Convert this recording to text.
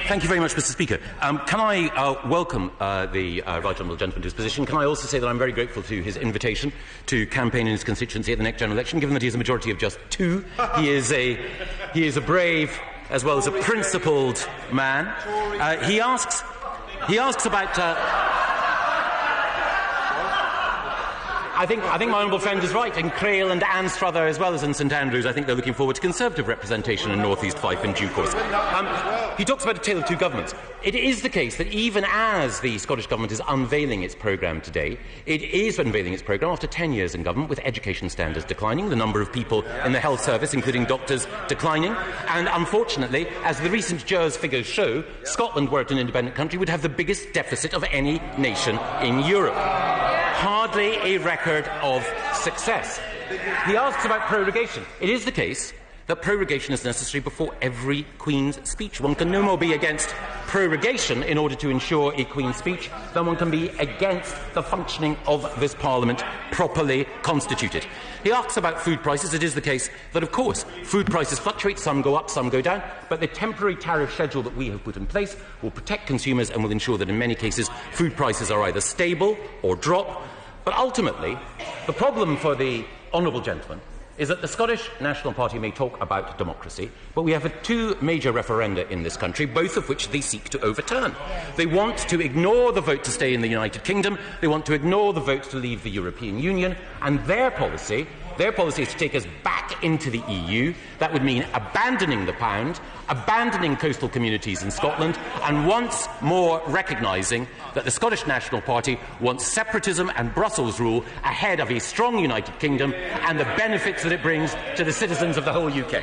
Thank you very much, Mr. Speaker. Can I welcome the right honourable gentleman to his position? Can I also say that I'm very grateful to his invitation to campaign in his constituency at the next general election, given that he has a majority of just 2. He is a brave as well as a principled man. He asks about. I think my honourable friend is right. In Crail and Anstruther, as well as in St Andrews, I think they're looking forward to Conservative representation in North East Fife in due course. He talks about a tale of two governments. It is the case that even as the Scottish Government is unveiling its programme today, it is unveiling its programme after 10 years in government, with education standards declining, the number of people in the health service, including doctors, declining, and unfortunately, as the recent JERS figures show, Scotland, were it an independent country, would have the biggest deficit of any nation in Europe. Hardly a record of success. He asks about prorogation. It is the case that prorogation is necessary before every Queen's speech. One can no more be against prorogation in order to ensure a Queen's speech than one can be against the functioning of this Parliament properly constituted. He asks about food prices. It is the case that, of course, food prices fluctuate. Some go up, some go down. But the temporary tariff schedule that we have put in place will protect consumers and will ensure that in many cases food prices are either stable or drop. But ultimately, the problem for the honourable gentleman is that the Scottish National Party may talk about democracy, but we have 2 major referenda in this country, both of which they seek to overturn. They want to ignore the vote to stay in the United Kingdom, they want to ignore the vote to leave the European Union, and their policy is to take us back into the EU. That would mean abandoning the pound, abandoning coastal communities in Scotland, and once more recognising that the Scottish National Party wants separatism and Brussels rule ahead of a strong United Kingdom and the benefits that it brings to the citizens of the whole UK.